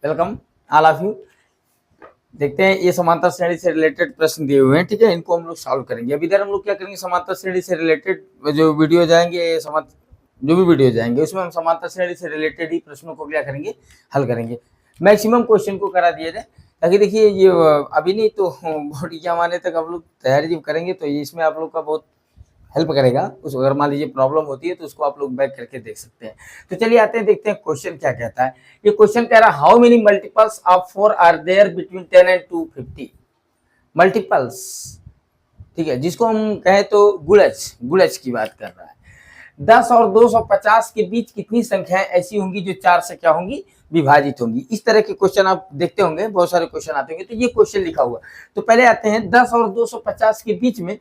Welcome all of you. देखते हैं ये समांतर श्रेणी से रिलेटेड प्रश्न दिए हुए हैं, ठीक है, इनको हम लोग सॉल्व करेंगे। अभी इधर हम लोग क्या करेंगे, समांतर श्रेणी से रिलेटेड जो वीडियो जाएंगे, जो भी वीडियो जाएंगे उसमें हम समांतर श्रेणी से रिलेटेड ही प्रश्नों को क्या करेंगे, हल करेंगे। मैक्सिमम क्वेश्चन को करा दिया जाए ताकि देखिए ये अभी नहीं तो बोर्ड एग्जाम आने तक आप लोग तैयारी जब करेंगे तो इसमें आप लोग का बहुत हेल्प करेगा। उस अगर मान लीजिए प्रॉब्लम होती है तो उसको आप लोग बैक करके देख सकते हैं। तो चलिए आते हैं, देखते हैं क्वेश्चन क्या कहता है। ये क्वेश्चन कह रहा है how many multiples of 4 are there between 10 and 250। Multiples, ठीक है, जिसको हम कहें तो गुणज की बात कर रहा है। 10 और 250 के बीच कितनी संख्याएं ऐसी होंगी जो 4 से क्या होंगी, विभाजित होंगी। इस तरह के क्वेश्चन आप देखते होंगे, बहुत सारे क्वेश्चन आते होंगे। तो ये क्वेश्चन लिखा हुआ, तो पहले आते हैं 10 और 250 के बीच में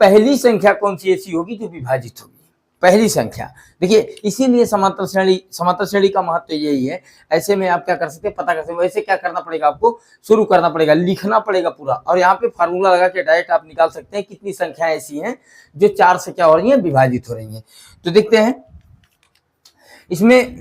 पहली संख्या कौन सी ऐसी होगी जो विभाजित होगी, पहली संख्या। देखिए इसीलिए समांतर श्रेणी का महत्व यही है। ऐसे में आप क्या कर सकते हैं, पता कर सकते हैं। वैसे क्या करना पड़ेगा, आपको शुरू करना पड़ेगा, लिखना पड़ेगा पूरा, और यहाँ पे फार्मूला लगा के डायरेक्ट आप निकाल सकते हैं कितनी संख्याएं ऐसी हैं जो 4 से क्या हो रही है, विभाजित हो रही है। तो देखते हैं इसमें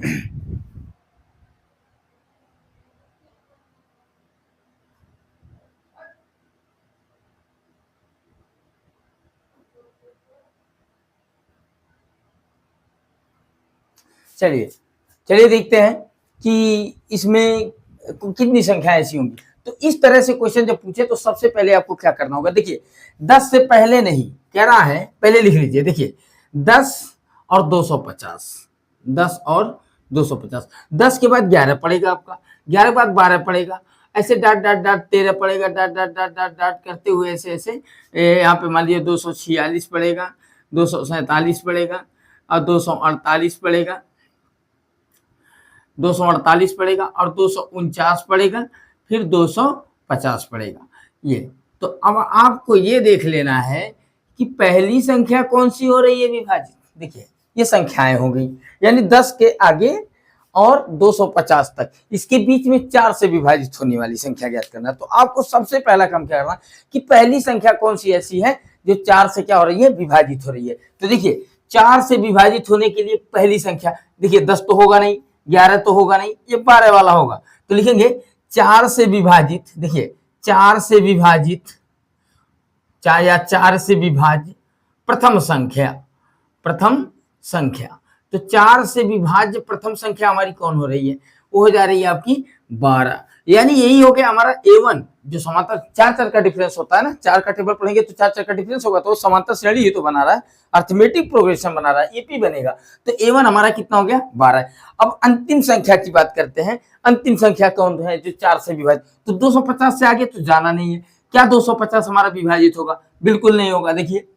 चलिए देखते हैं कि इसमें कितनी संख्या ऐसी होंगी। तो इस तरह से क्वेश्चन जब पूछे तो सबसे पहले आपको क्या करना होगा, देखिए 10 से पहले नहीं कह रहा है, पहले लिख लीजिए। देखिए 10 और 250, 10 और 250, 10 के बाद 11 पड़ेगा आपका, 11 के बाद 12 पड़ेगा, ऐसे डाट डाट डाट 13 पड़ेगा, dot dot dot dot dot करते हुए ऐसे ऐसे यहाँ पे मान लीजिए 246 पड़ेगा, 247 पड़ेगा और 248 पड़ेगा, 248 पड़ेगा और 249 पड़ेगा, फिर 250 पड़ेगा। ये तो अब आपको ये देख लेना है कि पहली संख्या कौन सी हो रही है विभाजित। देखिए ये संख्याएं हो गई, यानी 10 के आगे और 250 तक, इसके बीच में 4 से विभाजित होने वाली संख्या ज्ञात करना। तो आपको सबसे पहला काम क्या करना कि पहली संख्या कौन सी ऐसी है जो 4 से क्या हो रही है, विभाजित हो रही है। तो देखिए 4 से विभाजित होने के लिए पहली संख्या, देखिए 10 तो होगा नहीं, 11 तो होगा नहीं, ये 12 वाला होगा। तो लिखेंगे 4 से विभाजित, देखिए 4 से विभाजित, 4 से विभाज्य प्रथम संख्या, प्रथम संख्या। तो 4 से विभाज्य प्रथम संख्या हमारी कौन हो रही है, वो हो जा रही है आपकी 12। यानी यही हो गया हमारा A1, जो समांतर 4 का डिफरेंस होता है ना, 4 का टेबल पढ़ेंगे तो 4 का डिफरेंस होगा, तो समांतर श्रेणी ही तो बना रहा है, अर्थमेटिक प्रोग्रेशन बना रहा है, AP बनेगा। तो A1 हमारा कितना हो गया, 12। अब अंतिम संख्या की बात करते हैं। अंतिम संख्या कौन है जो 4 से विभाजित, तो 250 से आगे तो जाना नहीं है। क्या 250 हमारा विभाजित होगा, बिल्कुल नहीं होगा। देखिए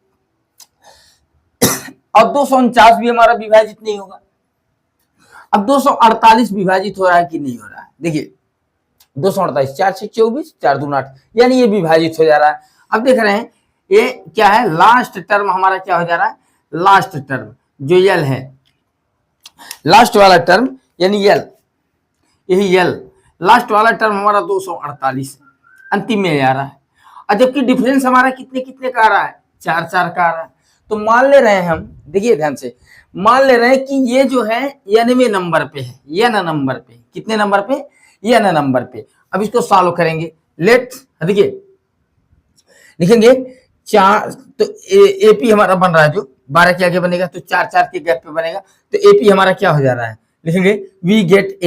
अब 249 भी हमारा विभाजित नहीं होगा। अब 248 विभाजित हो रहा है कि नहीं हो रहा है, देखिए 248, 4 से 24, 4 दूना 8, यानी ये विभाजित हो जा रहा है। अब देख रहे हैं ये क्या है, लास्ट टर्म हमारा क्या हो जा रहा है, लास्ट टर्म जो यल है, लास्ट वाला टर्म यानी यल, यही यल, लास्ट वाला टर्म हमारा 248 अंतिम में आ रहा है। और जबकि डिफरेंस हमारा कितने कितने का आ रहा है, 4 का आ रहा है। तो मान ले रहे हैं हम, देखिए ध्यान से मान ले रहे हैं कि ये जो है n नंबर पे है, n नंबर पे, कितने नंबर पे, n नंबर पे। अब इसको सॉल्व करेंगे, लेट देखिए लिखेंगे 4, तो AP हमारा बन रहा है जो 12 के आगे बनेगा तो 4 के गैप पे बनेगा, तो AP हमारा क्या हो जा रहा है, लिखेंगे वी गेट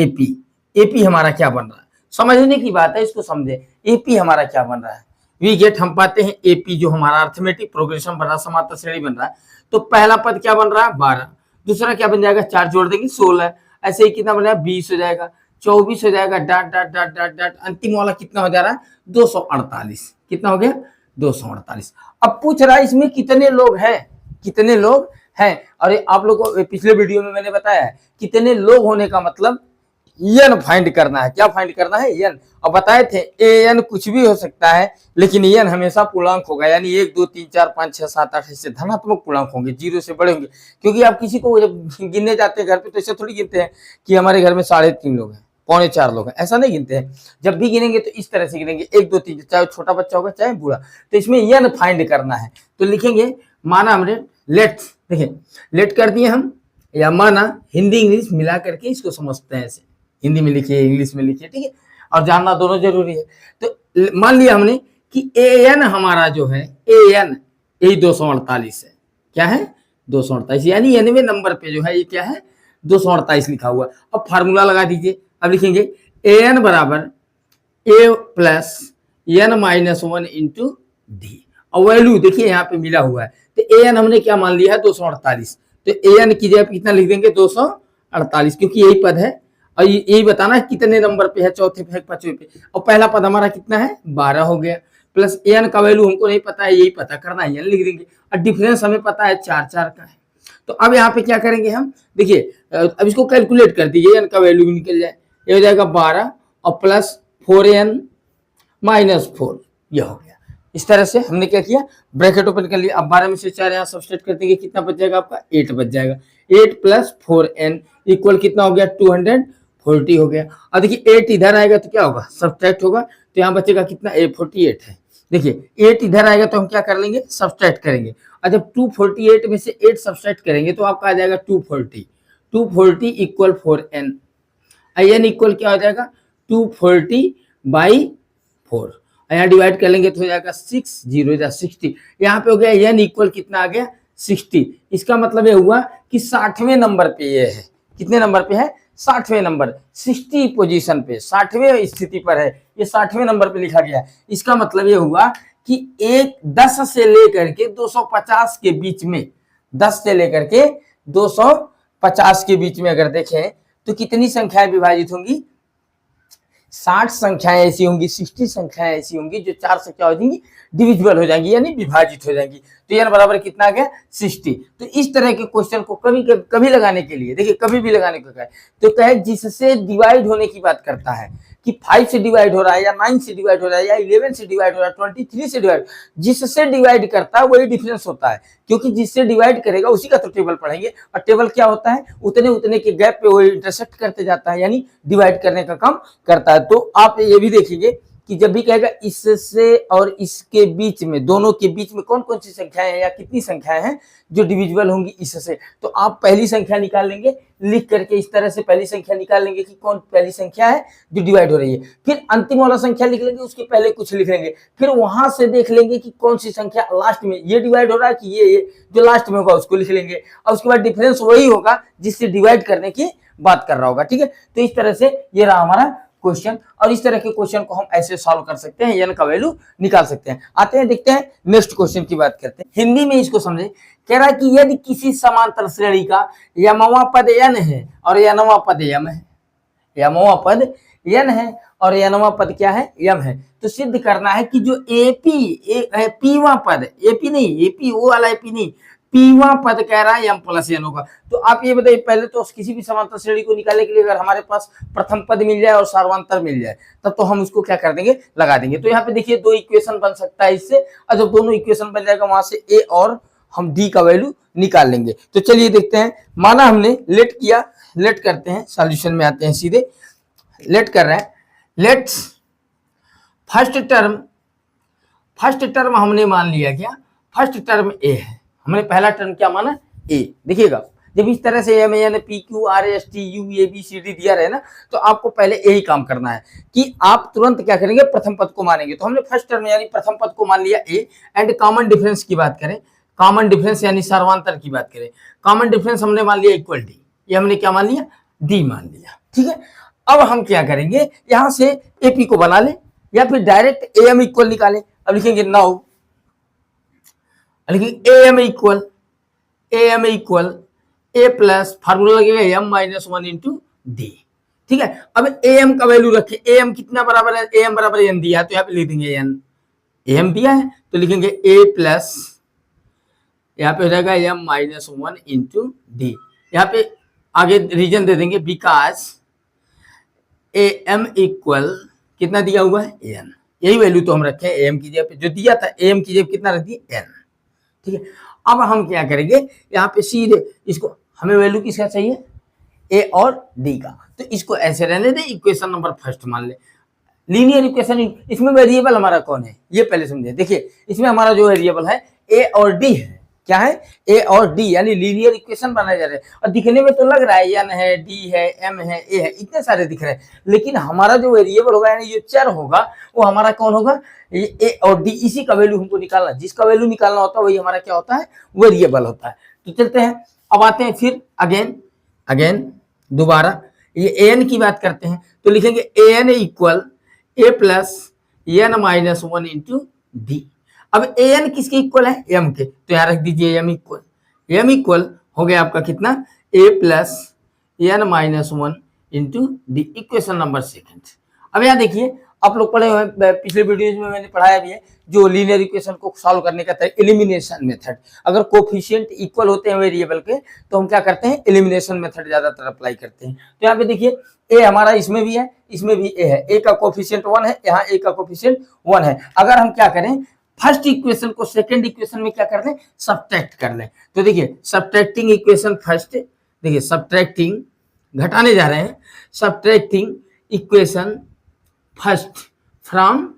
AP हमारा क्या बन रहा है, समझने की बात है, इसको समझे। AP हमारा क्या बन रहा है, वी गेट हम पाते हैं AP जो हमारा अर्थमेटिक प्रोग्रेशन बन रहा है, समांतर श्रेणी बन रहा है। तो पहला पद क्या बन रहा है, 12, दूसरा क्या बन जाएगा, 4 जोड़ देंगे 16, ऐसे ही कितना बन जाएगा, 20 हो जाएगा, 24 हो जाएगा, dot dot dot dot dot, अंतिम वाला कितना हो जा रहा है, 248, कितना हो गया, 248। अब पूछ रहा है इसमें कितने लोग हैं, कितने लोग हैं। और आप लोगों को पिछले वीडियो में मैंने बताया है कितने लोग होने का मतलब n फाइंड करना है। क्या फाइंड करना है, n। और बताए थे an कुछ भी हो सकता है, लेकिन n हमेशा पूर्णांक होगा, यानी 1 2 3 4 5 6 7 8 ऐसे धनात्मक पूर्णांक होंगे, 0 से बड़े होंगे। क्योंकि आप किसी को जब गिनने जाते हैं घर पे तो ऐसे थोड़ी गिनते हैं कि हमारे घर में 3.5 लोग हैं, 3.25 लोग हैं, ऐसा नहीं गिनते हैं। जब भी गिनेंगे तो इस तरह से गिनेंगे, 1 2 3, चाहे छोटा बच्चा होगा चाहे बूढ़ा। तो इसमें n फाइंड करना है, तो लिखेंगे माना हमने लेट, देखिए लेट कर दिए हम, या माना हिंदी इंग्लिश मिला करके इसको समझते हैं ऐसे, हिंदी में लिखिए, इंग्लिश में लिखिए, ठीक है, और जानना दोनों जरूरी है। तो मान लिया हमने कि an हमारा जो है an यही 248 है। क्या है? 248, यानी 90वें नंबर पे जो है ये क्या है? 248 लिखा हुआ। अब फार्मूला लगा दीजिए। अब लिखेंगे an बराबर a plus n minus 1 into D. और वैल्यू देखिए यहाँ पे मिला हुआ है, तो an हमने क्या मान लिया है? 248। तो an की जगह कितना लिख देंगे? 248, क्योंकि यही पद है और यही बताना है कितने नंबर पे है, चौथे पे, पांचवें पे। और पहला पद हमारा कितना है? 12 हो गया। प्लस an का वैल्यू हमको नहीं पता है, यही पता करना है, n लिख देंगे। और डिफरेंस हमें पता है 4 4 का है। तो अब यहाँ पे क्या करेंगे हम? देखिए अब इसको कैलकुलेट कर दीजिए, n का वैल्यू भी निकल जाए। ये हो जाएगा 12 और प्लस 4n माइनस 4, यह हो गया। इस तरह से हमने क्या किया? ब्रैकेट ओपन कर लिया। अब 12 में से 4 यहाँ सब्सट्रैक्ट कर देंगे, कितना बच जाएगा आपका? 8 बच जाएगा। 8 प्लस 4n इक्वल कितना हो गया? 240 हो गया। और देखिए 8 इधर आएगा तो क्या होगा? सब्सट्रैक्ट होगा, तो यहाँ बचेगा कितना? 48 है। देखिए 8 इधर आएगा तो हम क्या कर लेंगे? सब्सट्रैक्ट करेंगे। और जब 248 में से 8 सब्सट्रैक्ट करेंगे तो आपका आ जाएगा 240। 240 इक्वल 4n। n इक्वल क्या हो जाएगा? 240 बाई 4। यहाँ डिवाइड कर लेंगे तो हो जाएगा 6 0 60। यहाँ पे हो गया n इक्वल कितना आ गया? 60। इसका मतलब ये हुआ कि 60वें नंबर पे ये है। कितने नंबर पे है? 60वें नंबर, 60 पोजीशन पे, 60वें स्थिति पर है, ये 60वें नंबर पे लिखा गया। इसका मतलब ये हुआ कि 10 से लेकर के 250 के बीच में, 10 से लेकर के 250 के बीच में अगर देखें तो कितनी संख्याएं विभाजित होंगी? 60 संख्याएं ऐसी होंगी, 60 संख्याएं ऐसी होंगी जो 4 से क्या हो जाएंगी? डिविजिबल हो जाएंगी, यानी विभाजित हो जाएंगी। तो n बराबर कितना आ गया? 60। तो इस तरह के क्वेश्चन को कभी लगाने के लिए, देखिए कभी भी लगाने को कहे तो कहे जिससे डिवाइड होने की बात करता है कि 5 से डिवाइड हो रहा है या 9 से डिवाइड हो रहा है या 11 से डिवाइड हो रहा है, 23 से डिवाइड, जिससे डिवाइड करता है वही डिफरेंस होता है। क्योंकि जिससे डिवाइड करेगा उसी का तो टेबल पढ़ेंगे, और टेबल क्या होता है? उतने उतने के गैप पे वो इंटरसेक्ट करते जाता है, यानी डिवाइड करने का काम करता है। तो आप ये भी देखेंगे कि जब भी कहेगा इससे और इसके बीच में, दोनों के बीच में कौन कौन सी संख्याएं हैं या कितनी संख्याएं हैं जो डिविजिबल होंगी इससे, तो आप पहली संख्या निकाल लेंगे लिख करके। इस तरह से पहली संख्या निकाल लेंगे कि कौन पहली संख्या है जो डिवाइड हो रही है। फिर अंतिम वाला संख्या लिख लेंगे, उसके पहले कुछ लिख लेंगे। फिर वहां से देख लेंगे कि कौन सी संख्या लास्ट में ये डिवाइड हो रहा है कि ये जो लास्ट में होगा उसको लिख लेंगे। और उसके बाद डिफरेंस वही होगा जिससे डिवाइड करने की बात कर रहा होगा, ठीक है। तो इस तरह से ये रहा हमारा क्वेश्चन, और इस तरह के क्वेश्चन को हम ऐसे सॉल्व कर सकते हैं, n का वैल्यू निकाल सकते हैं। आते हैं, देखते हैं नेक्स्ट क्वेश्चन की बात करते हैं। हिंदी में इसको समझे। कह रहा है कि यदि किसी समांतर श्रेणी का यमवा पद n है और nवा पद m है, यमवा पद n है और nवा पद क्या है? m है, तो सिद्ध करना है कि जो पीवा पद, एपी नहीं, एपी वो वाला एपी नहीं, पीवा पद कह रहा है m प्लस n होगा। तो आप ये बताइए, पहले तो किसी भी समांतर श्रेणी को निकालने के लिए अगर हमारे पास प्रथम पद मिल जाए और सार्वंतर मिल जाए तब तो हम उसको क्या कर देंगे? लगा देंगे। तो यहाँ पे देखिए दो इक्वेशन बन सकता है इससे, और जब दोनों इक्वेशन बन जाएगा वहां से a और हम d का वैल्यू निकाल लेंगे। तो चलिए देखते हैं। माना हमने लेट किया, लेट करते हैं, सॉल्यूशन में आते हैं सीधे। लेट कर रहे हैं, लेट्स फर्स्ट टर्म हमने मान लिया क्या? फर्स्ट टर्म a है, हमने पहला टर्म क्या माना? a। देखिएगा जब इस तरह से m n p q r s t u a b c d दिया रहे ना, तो आपको पहले यही काम करना है कि आप तुरंत क्या करेंगे? प्रथम पद को मानेंगे। तो हमने फर्स्ट टर्म यानी प्रथम पद को मान लिया a, एंड कॉमन डिफरेंस की बात करें, कॉमन डिफरेंस यानी सर्वांतर की बात करें, कॉमन डिफरेंस हमने मान लिया इक्वल d, ये हमने क्या मान लिया? d मान लिया, ठीक है। अब हम क्या करेंगे? यहां से ap को बना ले या फिर डायरेक्ट am इक्वल निकाले। अब लिखेंगे नाउ, लिखेंगे am equal a plus formula लगेगा m माइनस 1 इंटू डी, ठीक है। अब am का वैल्यू रखे, am कितना बराबर है? am बराबर n दिया है तो यहाँ पे लिख देंगे n, am दिया है तो लिखेंगे a प्लस, यहाँ पे हो जाएगा m माइनस 1 इंटू डी। यहाँ पे आगे रीजन दे देंगे बिकॉज am इक्वल कितना दिया हुआ है? n, यही वैल्यू तो हम रखे am की जगह पे, जो दिया था am की जगह कितना रख दिया? n, ठीक है। अब हम क्या करेंगे? यहाँ पे सीधे इसको, हमें वैल्यू किसका चाहिए? a और d का, तो इसको ऐसे रहने दे, इक्वेशन नंबर फर्स्ट मान ले। लीनियर इक्वेशन, इसमें वेरिएबल हमारा कौन है ये पहले समझे। देखिए इसमें हमारा जो वेरिएबल है a और d है, क्या है, ए और डी, यानी लीनियर इक्वेशन बनाए जा रहे हैं। और दिखने में तो लग रहा है एन है, डी है, एम है, ए है, इतने सारे दिख रहे हैं, लेकिन हमारा जो वेरिएबल होगा यानी जो चर होगा वो हमारा कौन होगा, ये ए और डी, इसी का वैल्यू हमको निकालना, जिसका वैल्यू निकालना होता है वही हमारा क्या होता है, वेरिएबल होता है। तो चलते हैं, अब आते हैं फिर अगेन दोबारा ये एन की बात करते हैं, तो लिखेंगे n equal a plus N minus 1 into d. अब एन किसके इक्वल है, एम के, तो यहां रख दीजिए एम इक्वल हो गया आपका कितना, a plus N minus 1 into d, equation number second. अब यहाँ देखिए, आप लोग पढ़े हुए, पिछले वीडियोज में मैंने पढ़ाया भी है, जो लीनियर इक्वेशन को सॉल्व करने का तरीका, एलिमिनेशन मेथड। अगर कोफिशिएंट इक्वल होते हैं वेरिएबल के तो हम क्या करते हैं, एलिमिनेशन मेथड ज्यादातर अप्लाई करते हैं। तो यहाँ पे देखिए ए हमारा इसमें भी है, इसमें भी ए है, ए का कोफिशिएंट 1 है, यहाँ ए का कोफिशिएंट 1 है। अगर हम क्या करें, फर्स्ट इक्वेशन को सेकंड इक्वेशन में क्या कर लें, सब्ट्रैक्ट कर लें। तो देखिए सब्ट्रैक्टिंग इक्वेशन फर्स्ट, देखिए सब्ट्रैक्टिंग, घटाने जा रहे हैं, subtracting equation first from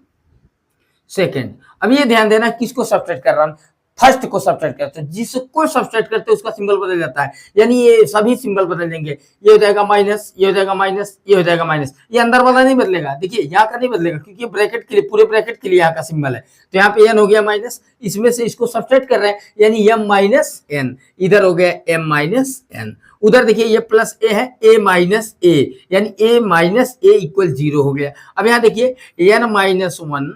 second. अब ये ध्यान देना किसको सब्ट्रैक्ट कर रहा हूं, फर्स्ट को सब्ट्रैक्ट करते हैं, जिसको सब्ट्रैक्ट करते हैं उसका सिंबल बदल जाता है, यानी ये सभी सिंबल बदल देंगे, ये हो जाएगा माइनस, ये हो जाएगा माइनस, ये हो जाएगा माइनस, ये अंदर वाला नहीं बदलेगा, देखिए यहाँ का नहीं बदलेगा क्योंकि ब्रैकेट के लिए, पूरे ब्रैकेट के लिए यहाँ का सिंबल है। तो यहाँ पे एन हो गया माइनस, इसमें से इसको सब्ट्रैक्ट कर रहे हैं, यानी एम माइनस एन, इधर हो गया एम माइनस एन, उधर देखिए ये प्लस ए है, ए माइनस ए, यानी ए माइनस ए इक्वल 0 हो गया। अब यहाँ देखिए एन माइनस 1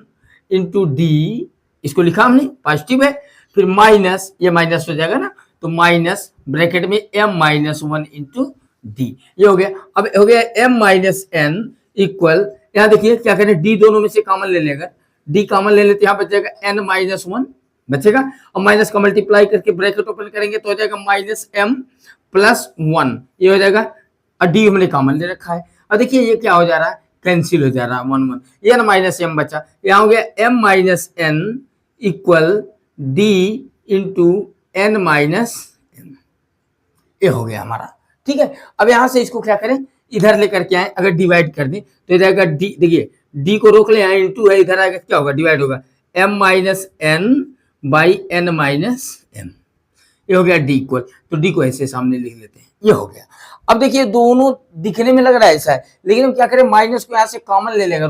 इंटू डी, इसको लिखा हमने, पॉजिटिव है, फिर माइनस, ये माइनस हो जाएगा ना, तो माइनस ब्रैकेट में एम माइनस 1 इंटू डी, ये हो गया। अब हो गया एम माइनस एन इक्वल, यहाँ देखिए क्या करें, डी दोनों में से कॉमन ले लेगा, डी कॉमन ले लेते, यहाँ बचेगा एन माइनस 1 बचेगा, और माइनस का मल्टीप्लाई करके ब्रैकेट ओपन करेंगे तो हो जाएगा माइनस एम प्लस 1, ये हो जाएगा, और डी हमने कॉमन ले रखा है। अब देखिए ये क्या हो जा रहा है, कैंसिल हो जा रहा है, 1 1, एन माइनस एम बचा, यहाँ हो गया M minus N equal D into N minus N, ये हो गया हमारा, ठीक है। अब यहां से इसको क्या करें, इधर लेकर के आए, अगर डिवाइड कर दें तो हो जाएगा डी, देखिए डी को रोक ले, यहाँ इंटू है, इधर आएगा क्या होगा, डिवाइड होगा, M minus N by N minus N, ये हो गया डी इक्वल, तो डी को ऐसे सामने लिख लेते हैं, ये हो गया। अब देखिए दोनों दिखने में लग रहा है ऐसा है, लेकिन हम क्या करें, माइनस को यहाँ से कॉमन ले लेगा,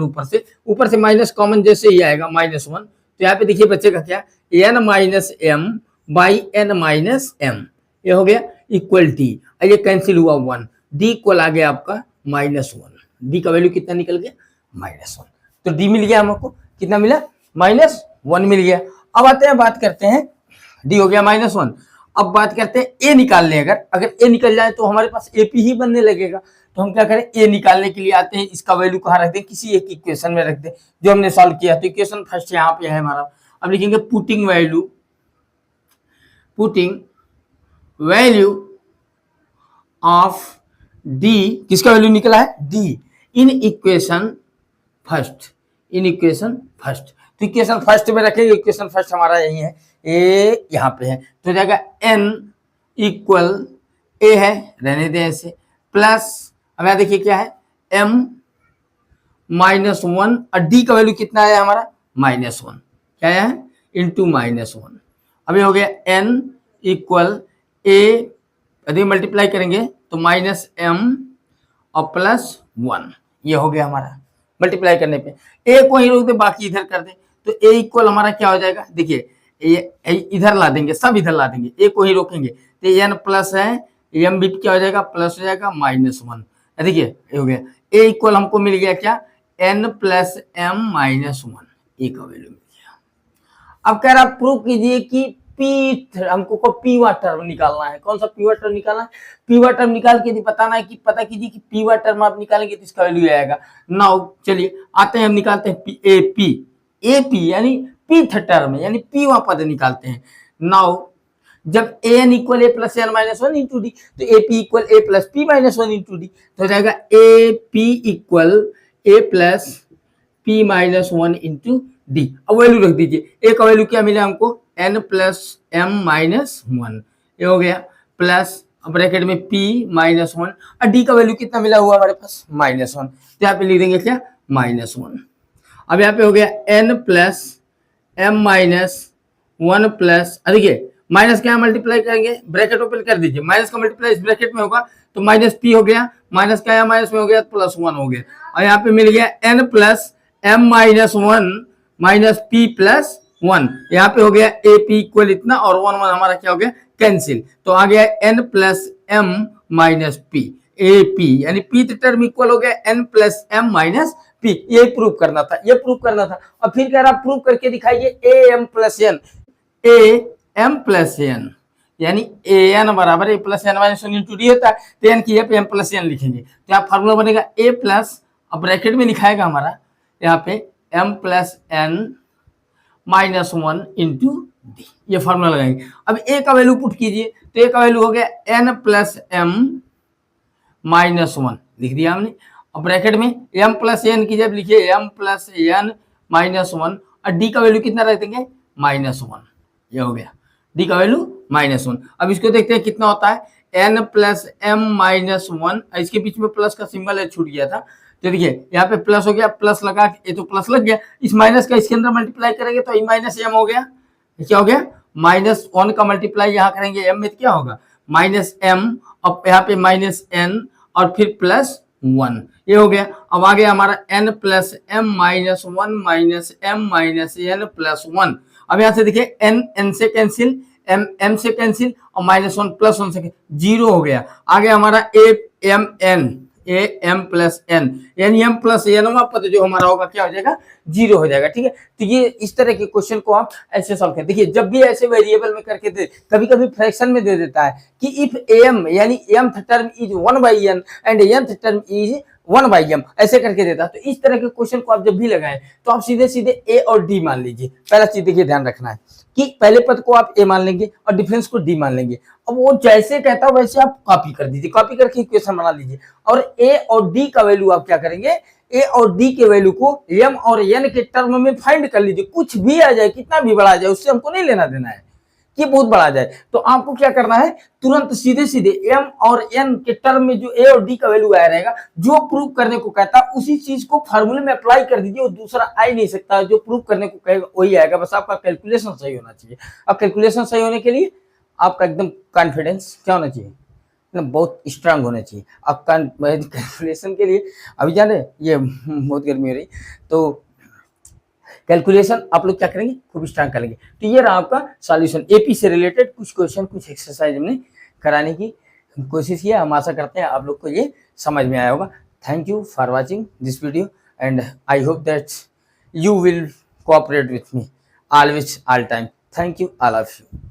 ऊपर से माइनस कॉमन जैसे ही आएगा माइनस 1, तो यहाँ पे देखिए बचेगा क्या, N minus M by N minus M, ये हो गया इक्वल डी, ये कैंसिल हुआ 1, डी इक्वल आ गया आपका माइनस 1, डी का वैल्यू कितना निकल गया, माइनस 1, तो डी मिल गया हमको, कितना मिला, माइनस 1 मिल गया। अब आते हैं, बात करते हैं, डी हो गया माइनस 1, अब बात करते हैं ए निकाल लें, अगर ए निकल जाए तो हमारे पास एपी ही बनने लगेगा, तो हम क्या करें, ए निकालने के लिए आते हैं, इसका वैल्यू कहाँ रख दें, किसी एक इक्वेशन में रख दें जो हमने सॉल्व किया। तो इक्वेशन फर्स्ट यहाँ पे है हमारा, अब लिखेंगे पुटिंग वैल्यू ऑफ डी, किसका वैल्यू निकला है, डी, इन इक्वेशन फर्स्ट, तो इक्वेशन फर्स्ट में रखेंगे, इक्वेशन फर्स्ट हमारा यही है, ए यहाँ पे है, तो जाएगा एन इक्वल, ए है रहने दें ऐसे, प्लस, अब यहाँ देखिए क्या है, एम माइनस 1, और डी का वैल्यू कितना है हमारा, माइनस 1, क्या है, इंटू माइनस 1। अब ये हो गया एन इक्वल ए, यदि मल्टीप्लाई करेंगे तो माइनस एम और प्लस 1, ये हो गया हमारा, मल्टीप्लाई करने पे ए को ही रोक दे, बाकी इधर कर दे, तो ए इक्वल हमारा क्या हो जाएगा, देखिए इधर ला देंगे, सब इधर ला देंगे, ए को ही रोकेंगे, तो एन प्लस है, एम भी क्या हो जाएगा, प्लस हो जाएगा माइनस 1, देखिए ये हो गया, ए इक्वल हमको मिल गया क्या, एन प्लस एम माइनस 1, ए का वैल्यू मिल गया। अब कह रहा प्रूव कीजिए कि पी, हमको को पीवा टर्म निकालना है, कौन सा पीवा टर्म निकालना है, पीवा टर्म निकाल के बताना है कि पता कीजिए कि पीवा टर्म आप निकालेंगे तो इसका वैल्यू आएगा। नाउ चलिए आते हैं, हम निकालते हैं एपी यानी पीथ टर्म, यानी पीवा पद निकालते हैं। नाउ जब n equal a plus N minus 1 into d, तो a p equal a plus p minus 1 into d, तो हो जाएगा a p equal a plus p minus 1 into d. अब वैल्यू रख दीजिए, ए का वैल्यू क्या मिला हमको, एन प्लस एम माइनस 1, ये हो गया, प्लस ब्रैकेट में पी माइनस 1, और डी का वैल्यू कितना मिला हुआ हमारे पास, माइनस 1, तो यहाँ पे लिख देंगे क्या, माइनस 1। अब यहाँ पे हो गया N plus M minus 1 plus, देखिए माइनस क्या मल्टीप्लाई करेंगे, ब्रैकेट ओपन कर दीजिए, माइनस का मल्टीप्लाई इस ब्रैकेट में होगा तो माइनस पी हो गया, माइनस का माइनस में हो गया प्लस 1 हो गया, और यहाँ पे मिल गया N plus M minus 1 minus P plus 1, यहाँ पे हो गया ए पी इक्वल इतना, और 1 1 हमारा क्या हो गया कैंसिल, तो आ गया N plus M minus P A P, यानी पी टर्म इक्वल हो गया N plus M minus P. ये प्रूव करना था, ये प्रूव करना था। और फिर कह रहा प्रूव करके दिखाइए a M plus n, a M plus N, यानी ए एन बराबर a plus N minus one into d होता है, तो एन की जगह पे एम प्लस एन लिखेंगे, तो यहाँ फॉर्मूला बनेगा ए प्लस, अब ब्रैकेट में लिखाएगा हमारा यहाँ पे M plus N minus 1 into D, ये फॉर्मूला लगाएंगे। अब ए का वैल्यू पुट कीजिए, तो ए का वैल्यू हो गया एन प्लस एम माइनस 1 लिख दिया हमने, अब ब्रैकेट में एम प्लस एन की जब लिखिए एम प्लस एन माइनस 1, और डी का वैल्यू कितना रख देंगे माइनस 1, ये हो गया डी का वैल्यू माइनस 1। अब इसको देखते हैं कितना होता है, एन प्लस एम माइनस 1, इसके बीच में प्लस का सिंबल है छूट गया था, तो देखिए यहाँ पे प्लस हो गया, प्लस लगा ये तो प्लस लग गया, इस माइनस का इसके अंदर मल्टीप्लाई करेंगे तो माइनस एम हो गया, क्या हो गया माइनस 1 का मल्टीप्लाई यहाँ करेंगे एम में, क्या होगा माइनस एम, अब यहाँ पे माइनस एन और फिर प्लस 1, ये हो गया। अब आ गया हमारा n plus M minus 1 minus M minus N plus 1, अब यहाँ से देखिए n n से कैंसिल, m m से कैंसिल, और माइनस 1 प्लस 1 से जीरो हो गया। आ गया हमारा a m n, A M plus N, यानी एम प्लस एन पर जो हमारा होगा क्या हो जाएगा जीरो हो जाएगा, ठीक है। तो ये इस तरह के क्वेश्चन को आप ऐसे सॉल्व करें। देखिए जब भी ऐसे वेरिएबल में करके दे, कभी कभी फ्रैक्शन में दे देता है कि इफ एम यानी mth term is 1/n and nth term is 1/m, ऐसे करके देता है। तो इस तरह के क्वेश्चन को आप जब भी लगाएं तो आप सीधे सीधे ए और डी मान लीजिए। पहला चीज देखिए ध्यान रखना है कि पहले पद को आप ए मान लेंगे और डिफरेंस को डी मान लेंगे। अब वो जैसे कहता है वैसे आप कॉपी कर दीजिए, कॉपी करके इक्वेशन बना लीजिए, और ए और डी का वैल्यू आप क्या करेंगे, ए और डी के वैल्यू को एम और एन के टर्म में फाइंड कर लीजिए। कुछ भी आ जाए, कितना भी बड़ा आ जाए, उससे हमको नहीं लेना देना है कि बहुत बड़ा आ जाए। तो आपको क्या करना है, तुरंत सीधे सीधे एम और एन के टर्म में जो ए और डी का वैल्यू आया रहेगा, जो प्रूव करने को कहता है उसी चीज को फार्मूले में अप्लाई कर दीजिए। वो दूसरा आ ही नहीं सकता, जो प्रूव करने को कहेगा वही आएगा। बस आपका कैलकुलेशन सही होना चाहिए। अब कैलकुलेशन सही होने के लिए आपका एकदम कॉन्फिडेंस क्या होना चाहिए, बहुत स्ट्रांग होना चाहिए। अब कैलकुलेशन के लिए अभी जाने ये बहुत गर्मी हो रही, तो कैलकुलेशन आप लोग क्या करेंगे, खूब स्ट्रांग करेंगे। तो ये रहा आपका सॉल्यूशन, एपी से रिलेटेड कुछ क्वेश्चन, कुछ एक्सरसाइज हमने कराने की कोशिश की। हम आशा करते हैं आप लोग को ये समझ में आया होगा। Thank you for watching this video and I hope that you will cooperate with me always, all time. Thank you, all of you.